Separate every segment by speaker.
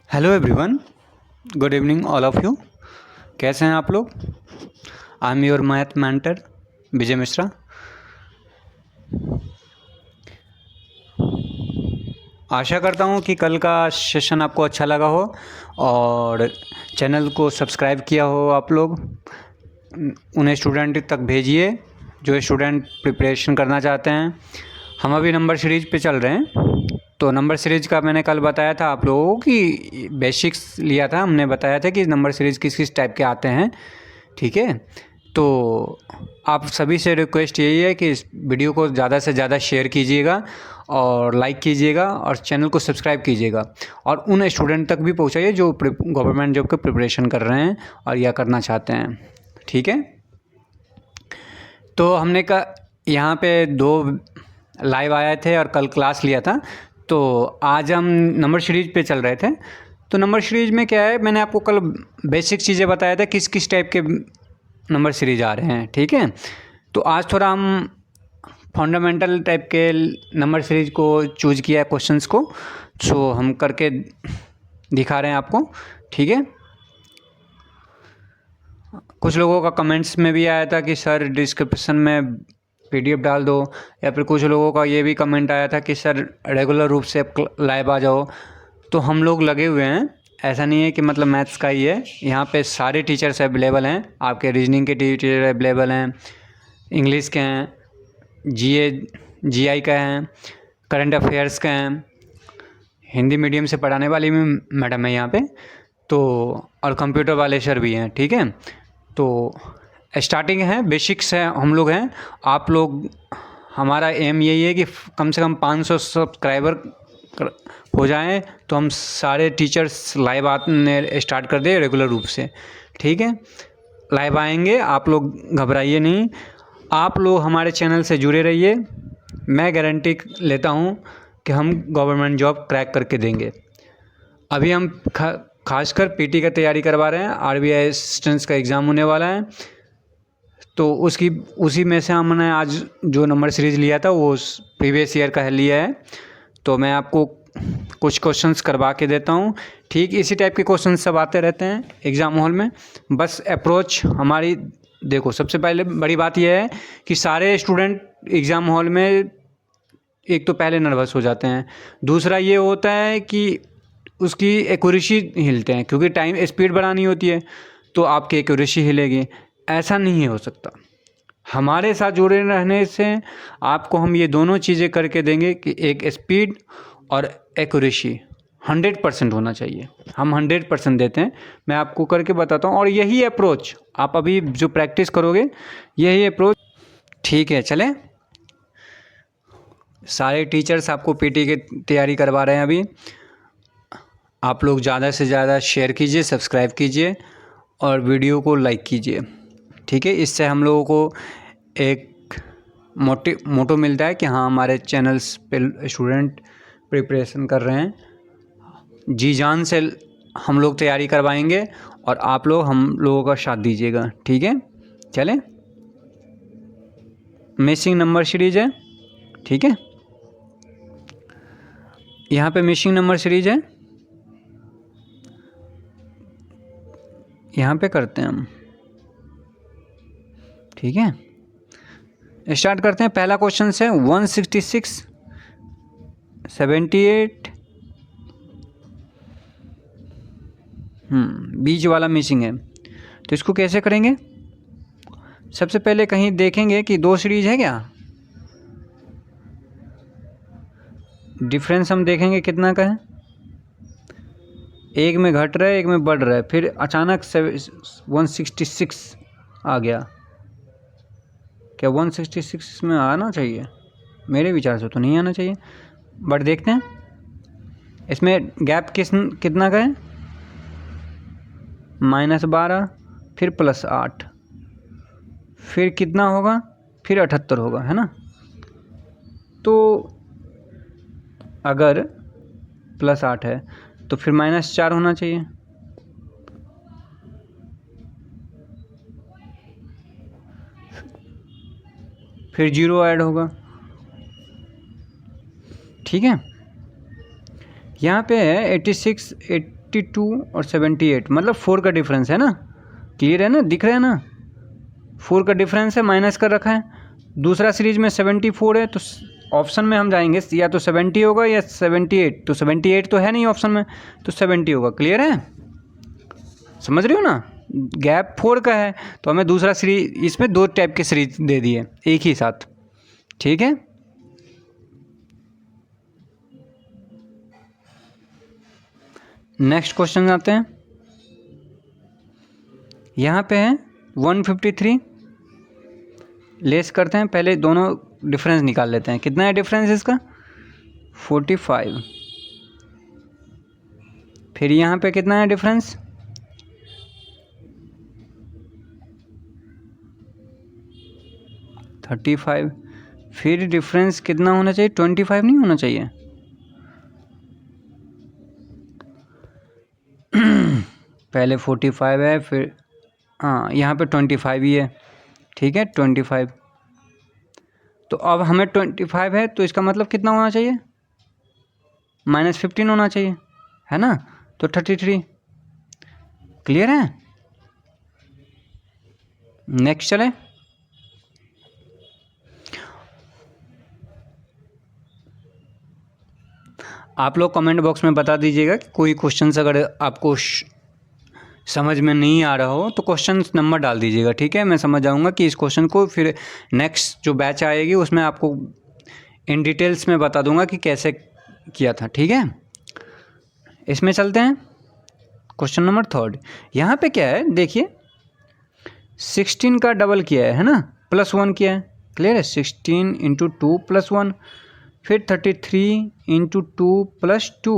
Speaker 1: Hello everyone, good evening all of you. कैसे हैं आप लोग? I am your math mentor Vijay Mishra. आशा करता हूं कि कल का सेशन आपको अच्छा लगा हो और चैनल को सब्सक्राइब किया हो आप लोग। उन्हें स्टूडेंट तक भेजिए जो स्टूडेंट प्रिपरेशन करना चाहते हैं। हम अभी नंबर सीरीज़ पे चल रहे हैं। तो नंबर सीरीज़ का मैंने कल बताया था आप लोगों को कि बेसिक्स लिया था। हमने बताया था कि नंबर सीरीज़ किस किस टाइप के आते हैं, ठीक है। तो आप सभी से रिक्वेस्ट यही है कि इस वीडियो को ज़्यादा से ज़्यादा शेयर कीजिएगा और लाइक कीजिएगा और चैनल को सब्सक्राइब कीजिएगा और उन स्टूडेंट तक भी पहुंचाइए जो गवर्नमेंट जॉब का प्रिपरेशन कर रहे हैं और या करना चाहते हैं, ठीक है। तो हमने यहाँ पे 2 लाइव आए थे और कल क्लास लिया था। तो आज हम नंबर सीरीज पे चल रहे थे। तो नंबर सीरीज में क्या है, मैंने आपको कल बेसिक चीज़ें बताया था किस किस टाइप के नंबर सीरीज आ रहे हैं, ठीक है। तो आज थोड़ा हम फंडामेंटल टाइप के नंबर सीरीज को चूज किया है क्वेश्चंस को, सो हम करके दिखा रहे हैं आपको, ठीक है। कुछ लोगों का कमेंट्स में भी आया था कि सर डिस्क्रिप्शन में पीडीएफ डाल दो, या फिर कुछ लोगों का ये भी कमेंट आया था कि सर रेगुलर रूप से लाइव आ जाओ। तो हम लोग लगे हुए हैं, ऐसा नहीं है कि मतलब मैथ्स का ही है। यहाँ पे सारे टीचर्स अवेलेबल हैं, आपके रीजनिंग के टीचर अवेलेबल हैं, इंग्लिश के हैं, जीआई का हैं, करंट अफेयर्स का हैं, हिंदी मीडियम से पढ़ाने वाली भी मैडम है यहाँ पे, तो और कंप्यूटर वाले सर भी हैं, ठीक है। तो स्टार्टिंग है, बेसिक्स है, हम लोग हैं। आप लोग, हमारा एम यही है कि कम से कम 500 सब्सक्राइबर हो जाएं तो हम सारे टीचर्स लाइव आने स्टार्ट कर दें रेगुलर रूप से, ठीक है। लाइव आएंगे, आप लोग घबराइए नहीं, आप लोग हमारे चैनल से जुड़े रहिए। मैं गारंटी लेता हूं कि हम गवर्नमेंट जॉब क्रैक करके देंगे। अभी हम खासकर पीटी का तैयारी करवा रहे हैं, आरबीआई असिस्टेंट्स का एग्ज़ाम होने वाला है। तो उसी में से हमने आज जो नंबर सीरीज़ लिया था वो प्रीवियस ईयर का लिया है। तो मैं आपको कुछ क्वेश्चंस करवा के देता हूँ, ठीक इसी टाइप के क्वेश्चंस सब आते रहते हैं एग्ज़ाम हॉल में। बस अप्रोच हमारी, देखो सबसे पहले बड़ी बात यह है कि सारे स्टूडेंट एग्ज़ाम हॉल में एक तो पहले नर्वस हो जाते हैं, दूसरा ये होता है कि उसकी एक्यूरेसी हिलते हैं, क्योंकि टाइम स्पीड बढ़ानी होती है तो आपकी एक्यूरेसी हिलेगी। ऐसा नहीं हो सकता। हमारे साथ जुड़े रहने से आपको हम ये दोनों चीज़ें करके देंगे कि एक स्पीड और एक्यूरेसी 100% होना चाहिए। हम 100% देते हैं, मैं आपको करके बताता हूँ। और यही अप्रोच आप अभी जो प्रैक्टिस करोगे, यही अप्रोच, ठीक है। चलें, सारे टीचर्स आपको पीटी की तैयारी करवा रहे हैं अभी। आप लोग ज़्यादा से ज़्यादा शेयर कीजिए, सब्सक्राइब कीजिए और वीडियो को लाइक कीजिए, ठीक है। इससे हम लोगों को एक मोटो मिलता है कि हाँ, हमारे चैनल्स पे स्टूडेंट प्रिपरेशन कर रहे हैं। जी जान से हम लोग तैयारी करवाएंगे और आप लोग हम लोगों का साथ दीजिएगा, ठीक है। चलें, मिसिंग नंबर सीरीज है, ठीक है। यहाँ पे मिसिंग नंबर सीरीज है, यहाँ पे करते हैं हम, ठीक है। स्टार्ट करते हैं। पहला क्वेश्चन है 166, 78, बीच वाला मिसिंग है, तो इसको कैसे करेंगे? सबसे पहले कहीं देखेंगे कि 2 सीरीज है क्या, डिफरेंस हम देखेंगे कितना का है। एक में घट रहा है, एक में बढ़ रहा है, फिर अचानक 166 आ गया। क्या 166 में आना चाहिए? मेरे विचार से तो नहीं आना चाहिए, बट देखते हैं। इसमें गैप कितना का है? -12, फिर +8, फिर कितना होगा? फिर 78 होगा, है ना। तो अगर +8 है तो फिर -4 होना चाहिए, फिर 0 ऐड होगा, ठीक है। यहाँ पे है 86, 72 और 78, मतलब 4 का डिफरेंस है ना, क्लियर है ना, दिख रहा है ना, 4 का डिफरेंस है, माइनस कर रखा है। दूसरा सीरीज में 74 है, तो ऑप्शन में हम जाएंगे या तो 70 होगा या 78, तो 78 तो है नहीं ऑप्शन में, तो 70 होगा। क्लियर है, समझ रहे हो ना, गैप 4 का है, तो हमें दूसरा सीरीज, इसमें 2 टाइप के सीरीज दे दिए एक ही साथ, ठीक है। नेक्स्ट क्वेश्चन आते हैं, यहाँ पे है 153, लेस करते हैं, पहले दोनों डिफरेंस निकाल लेते हैं। कितना है डिफरेंस इसका, 45। फिर यहाँ पे कितना है डिफरेंस, 35। फिर डिफरेंस कितना होना चाहिए, 25 नहीं होना चाहिए। पहले 45 है, फिर हाँ यहाँ पे 25 ही है, ठीक है 25। तो अब हमें 25 है, तो इसका मतलब कितना होना चाहिए, -15 होना चाहिए, है ना, तो 33। क्लियर है, नेक्स्ट चले। आप लोग कमेंट बॉक्स में बता दीजिएगा कि कोई क्वेश्चन अगर आपको समझ में नहीं आ रहा हो तो क्वेश्चन नंबर डाल दीजिएगा, ठीक है, मैं समझ जाऊंगा कि इस क्वेश्चन को फिर नेक्स्ट जो बैच आएगी उसमें आपको इन डिटेल्स में बता दूंगा कि कैसे किया था, ठीक है। इसमें चलते हैं, क्वेश्चन नंबर 3। यहाँ पे क्या है देखिए, 16 का डबल किया है ना, +1 किया है, क्लियर है, 16 × 2 + 1, फिर 33 × 2 + 2,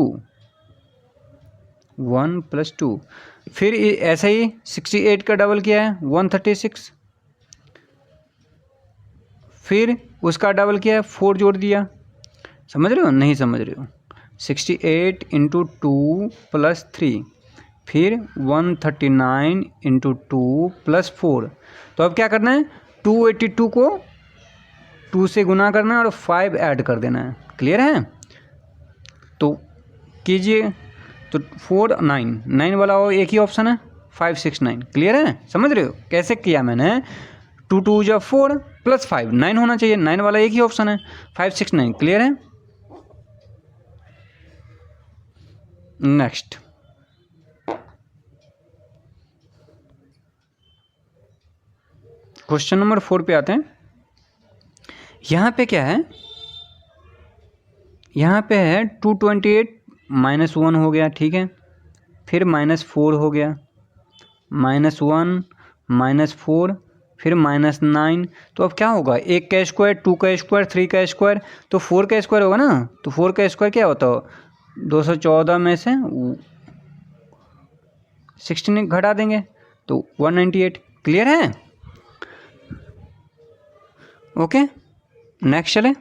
Speaker 1: 1 + 2, फिर ऐसे ही 68 का डबल किया है, 136, फिर उसका डबल किया है, 4 जोड़ दिया। समझ रहे हो, नहीं समझ रहे हो, 68 × 2 + 3, फिर 139 × 2 + 4। तो अब क्या करना है, 282 को 2 से गुना करना है और 5 ऐड कर देना है। क्लियर है, तो कीजिए, तो 4 9 वाला वो एक ही ऑप्शन है, 5 6 9। क्लियर है, समझ रहे हो कैसे किया मैंने, 2 2 = 4 + 5 9 होना चाहिए, 9 वाला एक ही ऑप्शन है, 5 6 9। क्लियर है, नेक्स्ट क्वेश्चन नंबर 4 पे आते हैं। यहाँ पे क्या है, यहाँ पे है 228 -1 हो गया, ठीक है, फिर -4 हो गया, -1 -4, फिर -9। तो अब क्या होगा, 1 का स्क्वायर, 2 का स्क्वायर, 3 का स्क्वायर, तो 4 का स्क्वायर होगा ना, तो 4 का स्क्वायर क्या होता हो, 214 में से 16 घटा देंगे तो 198। क्लियर है, ओके, नेक्स्ट चले।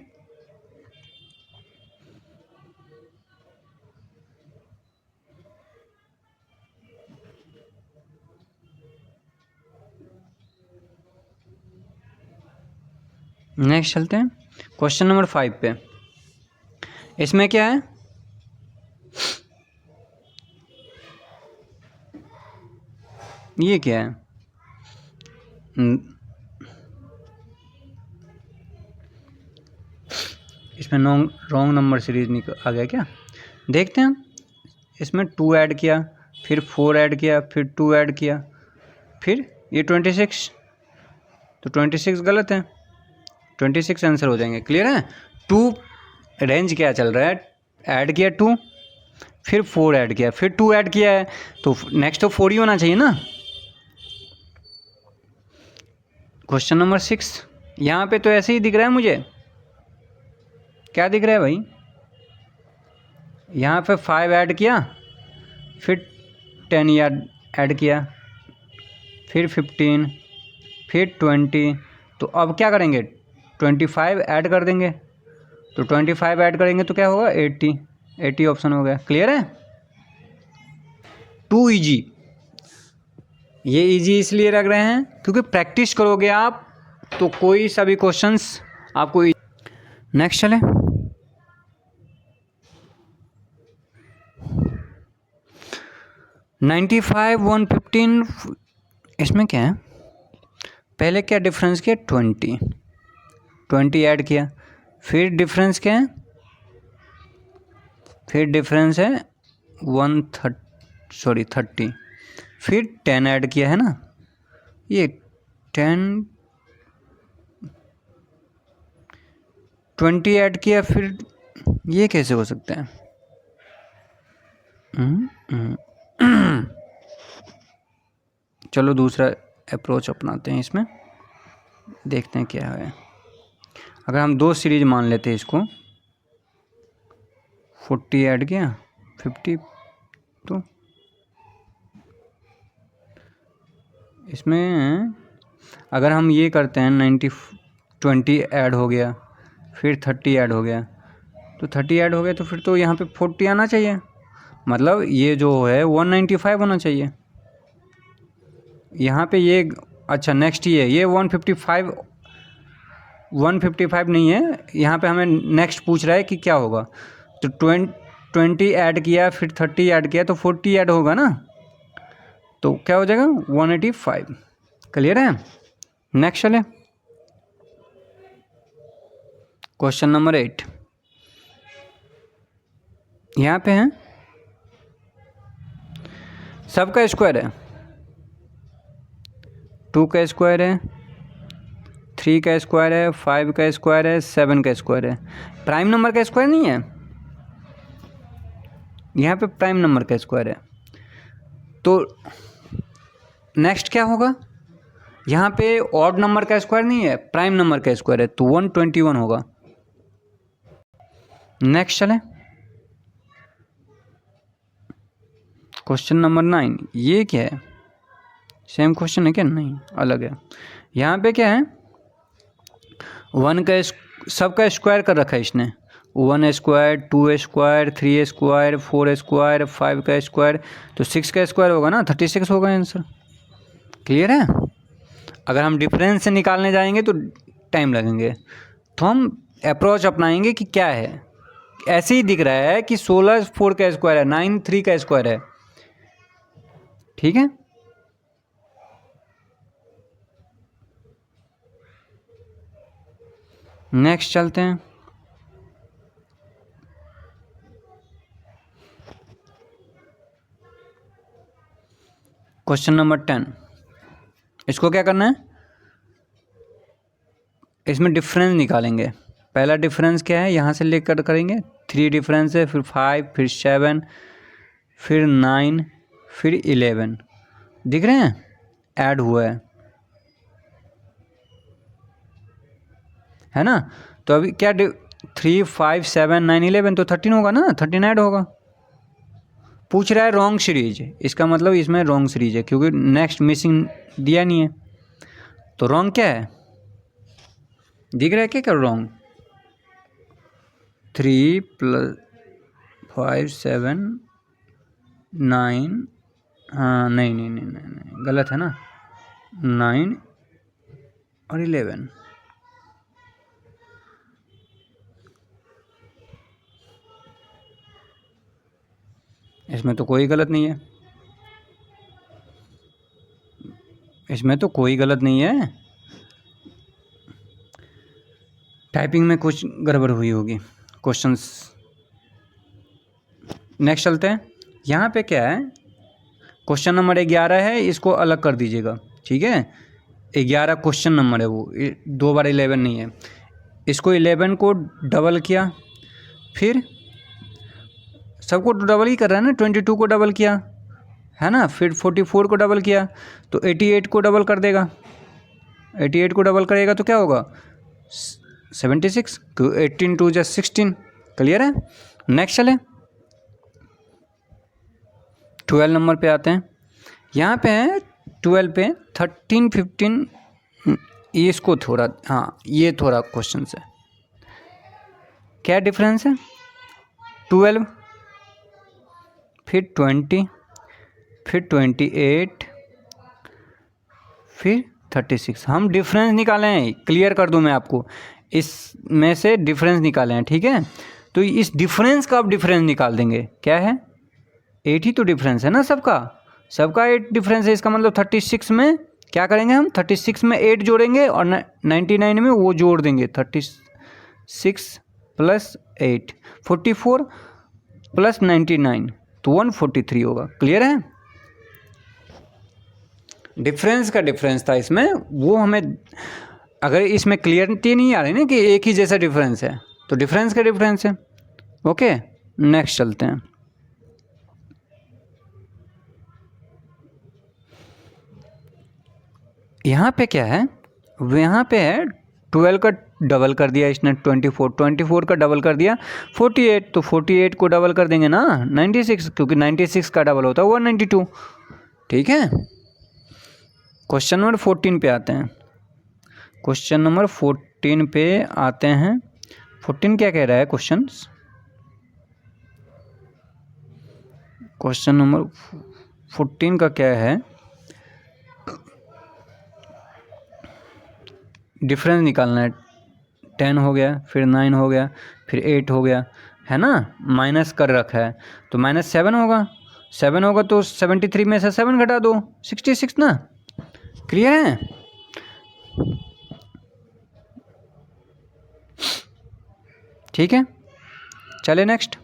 Speaker 1: नेक्स्ट चलते हैं क्वेश्चन नंबर 5 पे। इसमें क्या है, ये क्या है, इसमें रॉन्ग नंबर सीरीज आ गया क्या, देखते हैं। इसमें 2 ऐड किया, फिर 4 ऐड किया, फिर 2 ऐड किया, फिर ये 26, तो 26 गलत है, 26 आंसर हो जाएंगे। क्लियर है, 2 रेंज क्या चल रहा है, ऐड किया 2, फिर 4 ऐड किया, फिर 2 ऐड किया है, तो नेक्स्ट तो 4 ही होना चाहिए ना। क्वेश्चन नंबर 6, यहाँ पे तो ऐसे ही दिख रहा है मुझे, क्या दिख रहा है भाई, यहाँ पे 5 ऐड किया, फिर 10 ऐड किया, फिर 15, फिर 20, तो अब क्या करेंगे, 25 ऐड कर देंगे, तो 25 ऐड करेंगे तो क्या होगा, 80 ऑप्शन हो गया। क्लियर है, 2 ईजी, ये ईजी इसलिए रख रहे हैं क्योंकि प्रैक्टिस करोगे आप तो कोई सा भी क्वेश्चंस आपको। नेक्स्ट चले, 95 115, इसमें क्या है, पहले क्या डिफरेंस किया, 20 ऐड किया, फिर डिफरेंस क्या है, फिर डिफरेंस है 30, फिर 10 ऐड किया है ना, ये 10 20 ऐड किया, फिर ये कैसे हो सकता है? चलो दूसरा अप्रोच अपनाते हैं, इसमें देखते हैं क्या है। अगर हम 2 सीरीज मान लेते हैं इसको, 40 ऐड किया 50, तो इसमें अगर हम ये करते हैं 20 ऐड हो गया, फिर 30 ऐड हो गया, तो 30 ऐड हो गया, तो फिर तो यहाँ पे 40 आना चाहिए, मतलब ये जो है 195 होना चाहिए यहाँ पे। ये अच्छा नेक्स्ट ये 155 नहीं है, यहाँ पे हमें नेक्स्ट पूछ रहा है कि क्या होगा, तो 20 ऐड किया, फिर 30 ऐड किया, तो 40 ऐड होगा ना, तो क्या हो जाएगा 185। क्लियर है? नेक्स्ट चले, क्वेश्चन नंबर 8 यहाँ पे है, सबका स्क्वायर है, 2 का स्क्वायर है, 3 का स्क्वायर है, 5 का स्क्वायर है, 7 का स्क्वायर है, प्राइम नंबर का स्क्वायर नहीं है, यहाँ पे प्राइम नंबर का स्क्वायर है। तो नेक्स्ट क्या होगा, यहाँ पे ऑड नंबर का स्क्वायर नहीं है, प्राइम नंबर का स्क्वायर है, तो 121 होगा। नेक्स्ट चले, क्वेश्चन नंबर 9, ये क्या है, सेम क्वेश्चन है क्या? नहीं, अलग है। यहाँ पे क्या है, 1 का सबका स्क्वायर कर रखा है इसने, 1 स्क्वायर, 2 स्क्वायर, 3 स्क्वायर, 4 स्क्वायर, 5 का स्क्वायर, तो 6 का स्क्वायर होगा ना, 36 होगा आंसर। क्लियर है? अगर हम डिफरेंस से निकालने जाएंगे तो टाइम लगेंगे, तो हम अप्रोच अपनाएंगे कि क्या है, ऐसे ही दिख रहा है कि 16 4 का स्क्वायर है, 9 3 का स्क्वायर है। ठीक है, नेक्स्ट चलते हैं, क्वेश्चन नंबर 10। इसको क्या करना है, इसमें डिफरेंस निकालेंगे। पहला डिफरेंस क्या है, यहाँ से लेकर करेंगे, 3 डिफरेंस है, फिर 5, फिर 7, फिर 9, फिर 11, दिख रहे हैं, ऐड हुआ है ना। तो अभी क्या 3 5 7 9 11, तो 13 होगा ना, 13 ऐड होगा। पूछ रहा है रॉन्ग सीरीज, इसका मतलब इसमें रॉन्ग सीरीज है, क्योंकि नेक्स्ट मिसिंग दिया नहीं है, तो रॉन्ग क्या है, दिख रहा है क्या रॉन्ग, 3 + 5 7 9, हाँ नहीं, गलत है ना, 9 और 11, इसमें तो कोई गलत नहीं है, इसमें तो कोई गलत नहीं है, टाइपिंग में कुछ गड़बड़ हुई होगी क्वेश्चंस। नेक्स्ट चलते हैं, यहाँ पे क्या है, क्वेश्चन नंबर 11 है, इसको अलग कर दीजिएगा, ठीक है, 11 क्वेश्चन नंबर है वो, 2 बार 11 नहीं है। इसको 11 को डबल किया, फिर सबको डबल ही कर रहा है ना, 22 को डबल किया है ना, फिर 44 को डबल किया, तो 88 को डबल कर देगा, 88 को डबल करेगा तो क्या होगा 76, 18 2 = 16। क्लियर है? नेक्स्ट चले, 12 नंबर पे आते हैं, यहाँ पे है 12 पे 13 15, इसको थोड़ा, हाँ ये थोड़ा क्वेश्चन है, क्या डिफरेंस है, 12 फिर 20 फिर 28 फिर 36, हम डिफरेंस निकाले हैं, क्लियर कर दूं मैं आपको, इसमें से डिफरेंस निकाले हैं, ठीक है। तो इस डिफरेंस का आप डिफरेंस निकाल देंगे, क्या है 8 ही तो डिफरेंस है ना सबका, सबका 8 डिफरेंस है, इसका मतलब 36 में क्या करेंगे हम, 36 में 8 जोड़ेंगे और 99 में वो जोड़ देंगे, 36 प्लस 8 44 प्लस 99 तो 143 होगा। क्लियर है? डिफरेंस का डिफरेंस था इसमें, वो हमें अगर इसमें क्लियरिटी नहीं आ रही ना कि एक ही जैसा डिफरेंस है, तो डिफरेंस का डिफरेंस है। ओके, नेक्स्ट चलते हैं। यहाँ पे क्या है, यहाँ पे है 12 का डबल कर दिया इसने 24 का डबल कर दिया 48, तो 48 को डबल कर देंगे ना 96, क्योंकि 96 का डबल होता है 192। ठीक है, क्वेश्चन नंबर 14 पे आते हैं। क्वेश्चन नंबर 14 पे आते हैं। 14 क्या कह रहा है क्वेश्चन? क्वेश्चन नंबर 14 का क्या है, डिफरेंस निकालना है। 10 हो गया, फिर 9 हो गया, फिर 8 हो गया, है ना, माइनस कर रखा है तो -7 होगा। 7 होगा तो 73 में से 7 घटा दो, 66 ना। क्लियर है? ठीक है, चले नेक्स्ट।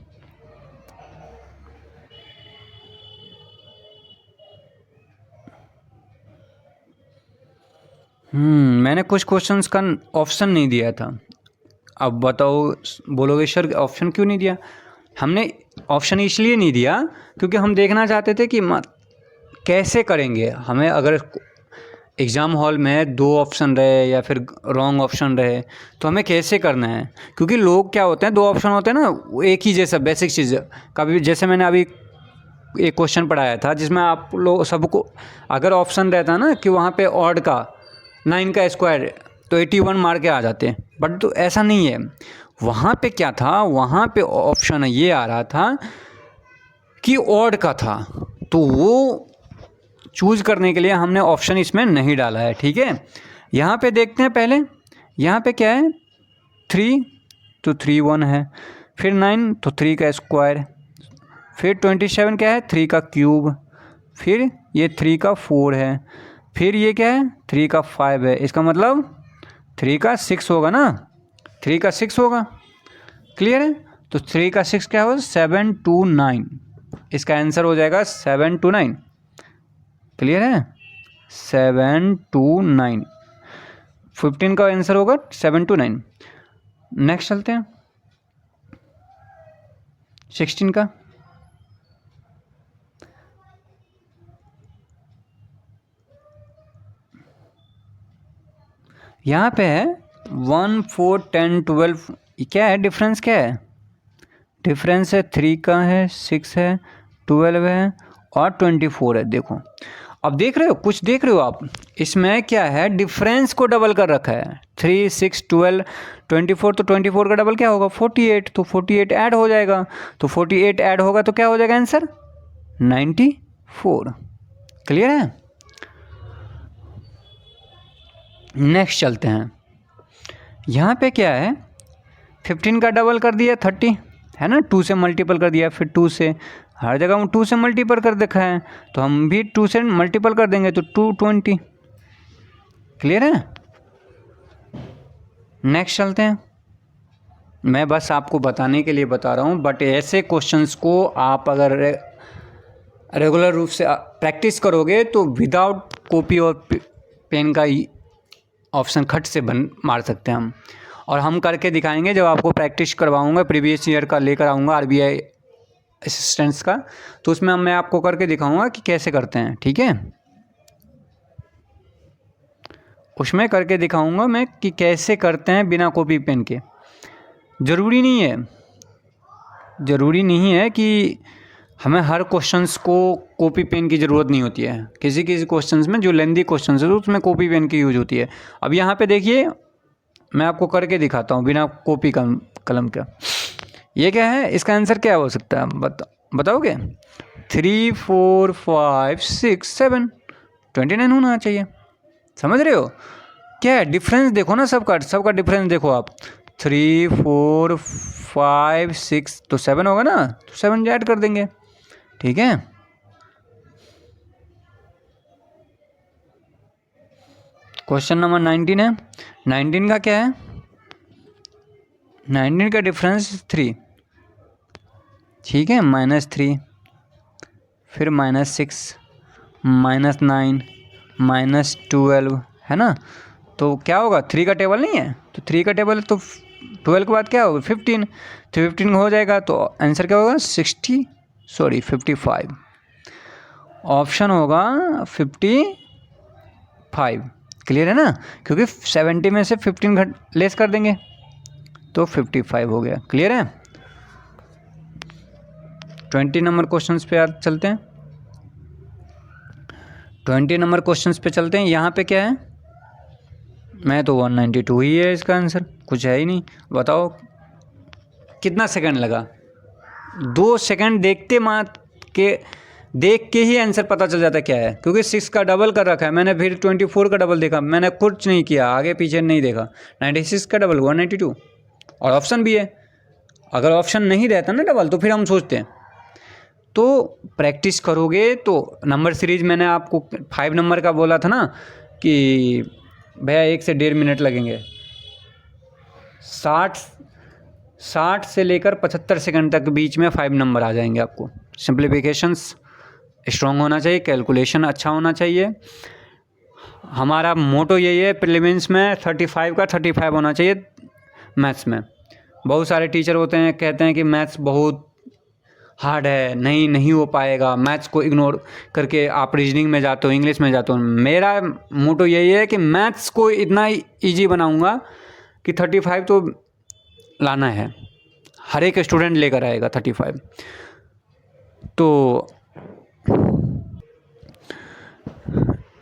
Speaker 1: मैंने कुछ क्वेश्चंस का ऑप्शन नहीं दिया था। अब बताओ, बोलोगे सर ऑप्शन क्यों नहीं दिया? हमने ऑप्शन इसलिए नहीं दिया क्योंकि हम देखना चाहते थे कि कैसे करेंगे। हमें अगर एग्ज़ाम हॉल में 2 ऑप्शन रहे या फिर रॉन्ग ऑप्शन रहे तो हमें कैसे करना है, क्योंकि लोग क्या होते हैं, 2 ऑप्शन होते हैं ना, वो एक ही जैसा बेसिक चीज़। कभी जैसे मैंने अभी एक क्वेश्चन पढ़ाया था जिसमें आप लोग सबको अगर ऑप्शन रहता ना कि वहाँ पे ऑड का 9 का स्क्वायर तो 81 मार के आ जाते हैं, बट तो ऐसा नहीं है। वहाँ पे क्या था, वहाँ पे ऑप्शन ये आ रहा था कि ऑड का था, तो वो चूज़ करने के लिए हमने ऑप्शन इसमें नहीं डाला है। ठीक है, यहाँ पे देखते हैं पहले। यहाँ पे क्या है, 3 तो 3 1 है, फिर 9 तो 3 का स्क्वायर, फिर 27 क्या है, 3 का क्यूब, फिर ये 3 का 4 है, फिर ये क्या है, 3 का 5 है। इसका मतलब 3 का 6 होगा ना, 3 का 6 होगा। क्लियर है? तो 3 का 6 क्या होगा, 7 2 9। इसका आंसर हो जाएगा 7 2 9। क्लियर है? 7 2 9, 15 का आंसर होगा 7 2 9। नेक्स्ट चलते हैं 16 का। यहाँ पे है 1 4 10 12। क्या है डिफरेंस, क्या है डिफरेंस है, 3 का है, 6 है, 12 है और 24 है। देखो अब देख रहे हो, कुछ देख रहे हो आप, इसमें क्या है, डिफरेंस को डबल कर रखा है। 3 6 12 24, तो 24 का डबल क्या होगा, 48, तो 48 ऐड हो जाएगा, तो 48 ऐड होगा तो क्या हो जाएगा आंसर, 94। क्लियर है? नेक्स्ट चलते हैं। यहाँ पे क्या है, 15 का डबल कर दिया 30, है ना, 2 से मल्टीपल कर दिया, फिर 2 से, हर जगह हम 2 से मल्टीपल कर देखा है तो हम भी 2 से मल्टीपल कर देंगे तो 220। क्लियर है? नेक्स्ट चलते हैं। मैं बस आपको बताने के लिए बता रहा हूँ, बट ऐसे क्वेश्चंस को आप अगर रेगुलर रूप से प्रैक्टिस करोगे तो विदाउट कॉपी और पेन का ऑप्शन खट से मार सकते हैं हम। और हम करके दिखाएंगे, जब आपको प्रैक्टिस करवाऊंगा, प्रीवियस ईयर का लेकर आऊँगा आरबीआई असिस्टेंट्स का, तो उसमें मैं आपको करके दिखाऊंगा कि कैसे करते हैं। ठीक है, उसमें करके दिखाऊंगा मैं कि कैसे करते हैं बिना कॉपी पेन के। ज़रूरी नहीं है कि हमें हर क्वेश्चंस को कॉपी पेन की ज़रूरत नहीं होती है। किसी किसी क्वेश्चंस में जो लेंदी क्वेश्चंस है तो उसमें कॉपी पेन की यूज होती है। अब यहाँ पे देखिए, मैं आपको करके दिखाता हूँ बिना कॉपी कलम का। ये क्या है, इसका आंसर क्या हो सकता है, बताओगे? 3 4 5 6 7 29 होना चाहिए। समझ रहे हो क्या है डिफरेंस? देखो ना, सबका डिफरेंस देखो आप। 3 4 5 6 तो 7 होगा ना, तो 7 ऐड कर देंगे। ठीक है, क्वेश्चन नंबर 19 है। 19 का क्या है? 19 का डिफरेंस 3, ठीक है, -3, फिर -6, -9, -12 है ना। तो क्या होगा? 3 का टेबल नहीं है, तो 3 का टेबल तो 12 के बाद क्या होगा? 15, तो 15 हो जाएगा, तो आंसर क्या होगा? 55। ऑप्शन होगा 55। क्लियर है ना, क्योंकि 70 में से 15 लेस कर देंगे तो 55 हो गया। क्लियर है। 20 नंबर क्वेश्चंस पे यार चलते हैं। 20 नंबर क्वेश्चंस पे चलते हैं। यहाँ पे क्या है? मैं तो 192 ही है इसका आंसर, कुछ है ही नहीं। बताओ कितना सेकंड लगा? 2 सेकंड देख के ही आंसर पता चल जाता है क्या है, क्योंकि 6 का डबल कर रखा है मैंने, फिर 24 का डबल देखा मैंने, कुछ नहीं किया, आगे पीछे नहीं देखा। 96 का डबल 192, और ऑप्शन भी है। अगर ऑप्शन नहीं रहता ना डबल, तो फिर हम सोचते हैं। तो प्रैक्टिस करोगे तो नंबर सीरीज मैंने आपको 5 नंबर का बोला था ना कि भैया 1 से 1.5 मिनट लगेंगे। 60 से लेकर 75 सेकंड तक बीच में 5 नंबर आ जाएंगे आपको। सिंप्लीफिकेशंस स्ट्रॉन्ग होना चाहिए, कैलकुलेशन अच्छा होना चाहिए। हमारा मोटो यही है प्रीलिम्स में 35 का 35 होना चाहिए मैथ्स में। बहुत सारे टीचर होते हैं कहते हैं कि मैथ्स बहुत हार्ड है, नहीं हो पाएगा, मैथ्स को इग्नोर करके आप रीजनिंग में जाते हो, इंग्लिश में जाते हो। मेरा मोटो यही है कि मैथ्स को इतना ईजी बनाऊंगा कि 35 तो लाना है, हर एक स्टूडेंट लेकर आएगा 35।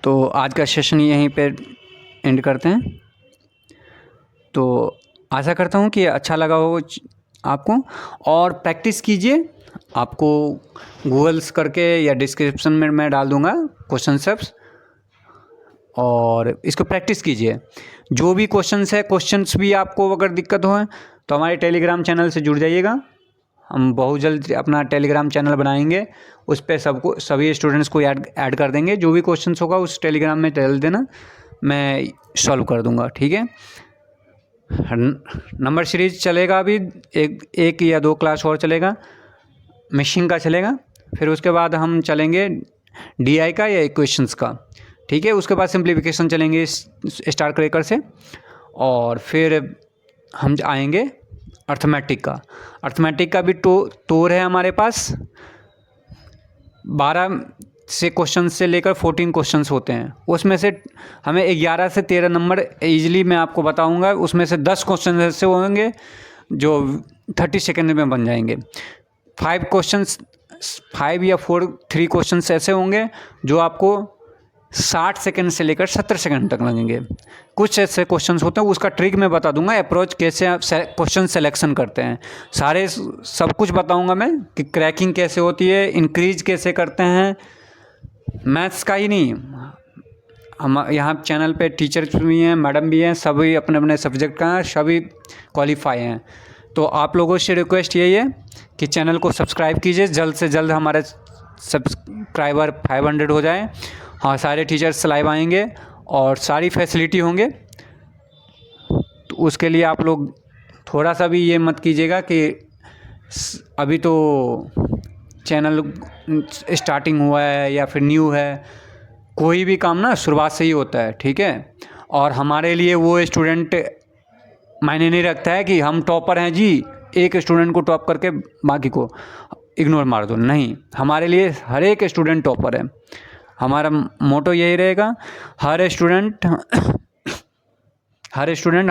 Speaker 1: तो आज का सेशन यहीं पे एंड करते हैं। तो आशा करता हूँ कि अच्छा लगा हो आपको, और प्रैक्टिस कीजिए। आपको गूगल्स करके या डिस्क्रिप्शन में मैं डाल दूँगा क्वेश्चन सब्स, और इसको प्रैक्टिस कीजिए। जो भी क्वेश्चंस भी आपको अगर दिक्कत हो तो हमारे टेलीग्राम चैनल से जुड़ जाइएगा। हम बहुत जल्द अपना टेलीग्राम चैनल बनाएंगे, उस पर सभी स्टूडेंट्स को ऐड कर देंगे। जो भी क्वेश्चंस होगा उस टेलीग्राम में डाल देना, मैं सॉल्व कर दूंगा। ठीक है। नंबर सीरीज चलेगा अभी एक या 2 क्लास और चलेगा, मिशिंग का चलेगा, फिर उसके बाद हम चलेंगे DI का या इक्वेशंस का। ठीक है। उसके बाद सिंप्लीफिकेशन चलेंगे स्टार क्रैकर से, और फिर हम आएंगे अर्थमेटिक का भी टूर है हमारे पास। 12 से क्वेश्चन से लेकर 14 क्वेश्चंस होते हैं, उसमें से हमें 11 से 13 नंबर ईजिली मैं आपको बताऊंगा। उसमें से 10 क्वेश्चन ऐसे होंगे जो 30 सेकंड में बन जाएंगे। 5 या 3 क्वेश्चंस ऐसे होंगे जो आपको 60 सेकंड से लेकर 70 सेकंड तक लगेंगे। कुछ ऐसे क्वेश्चंस होते हैं, उसका ट्रिक मैं बता दूंगा, अप्रोच कैसे आप क्वेश्चन सिलेक्शन करते हैं, सब कुछ बताऊंगा मैं, कि क्रैकिंग कैसे होती है, इंक्रीज कैसे करते हैं। मैथ्स का ही नहीं, हम यहाँ चैनल पे टीचर्स भी हैं, मैडम भी हैं, सभी अपने अपने सब्जेक्ट का सभी क्वालिफाई हैं। तो आप लोगों से रिक्वेस्ट यही है कि चैनल को सब्सक्राइब कीजिए, जल्द से जल्द हमारे सब्सक्राइबर 500 हो जाए। हाँ, सारे टीचर्स लाइव आएंगे और सारी फैसिलिटी होंगे। तो उसके लिए आप लोग थोड़ा सा भी ये मत कीजिएगा कि अभी तो चैनल स्टार्टिंग हुआ है या फिर न्यू है। कोई भी काम ना शुरुआत से ही होता है। ठीक है। और हमारे लिए वो स्टूडेंट मायने नहीं रखता है कि हम टॉपर हैं जी, एक स्टूडेंट को टॉप करके बाकी को इग्नोर मार दो, नहीं। हमारे लिए हर एक स्टूडेंट टॉपर है। हमारा मोटो यही रहेगा, हर स्टूडेंट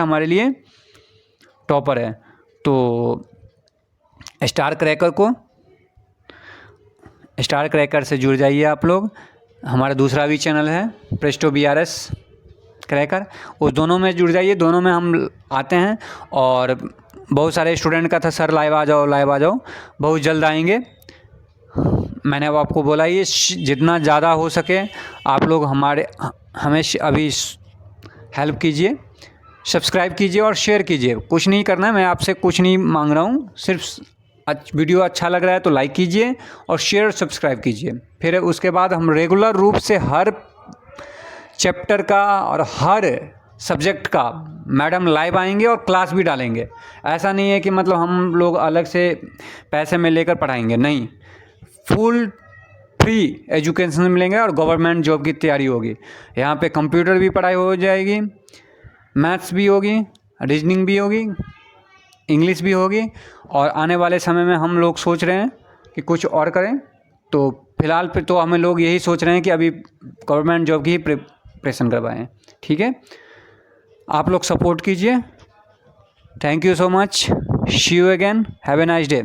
Speaker 1: हमारे लिए टॉपर है। तो स्टार क्रैकर से जुड़ जाइए आप लोग। हमारा दूसरा भी चैनल है प्रेस्टो BRS क्रैकर, उस दोनों में जुड़ जाइए। दोनों में हम आते हैं, और बहुत सारे स्टूडेंट का था सर लाइव आ जाओ, बहुत जल्द आएंगे। मैंने अब आपको बोला, ये जितना ज़्यादा हो सके आप लोग हमें अभी हेल्प कीजिए, सब्सक्राइब कीजिए और शेयर कीजिए। कुछ नहीं करना है, मैं आपसे कुछ नहीं मांग रहा हूँ, सिर्फ वीडियो अच्छा लग रहा है तो लाइक कीजिए और शेयर सब्सक्राइब कीजिए। फिर उसके बाद हम रेगुलर रूप से हर चैप्टर का और हर सब्जेक्ट का मैडम लाइव आएंगे और क्लास भी डालेंगे। ऐसा नहीं है कि मतलब हम लोग अलग से पैसे में लेकर पढ़ाएंगे, नहीं, फुल फ्री एजुकेशन मिलेंगे और गवर्नमेंट जॉब की तैयारी होगी। यहाँ पे कंप्यूटर भी पढ़ाई हो जाएगी, मैथ्स भी होगी, रीजनिंग भी होगी, इंग्लिश भी होगी। और आने वाले समय में हम लोग सोच रहे हैं कि कुछ और करें। तो फिलहाल पे तो हमें लोग यही सोच रहे हैं कि अभी गवर्नमेंट जॉब की ही प्रिपरेशन करवाएं। ठीक है, आप लोग सपोर्ट कीजिए। Thank you so much, see you again, have a nice day.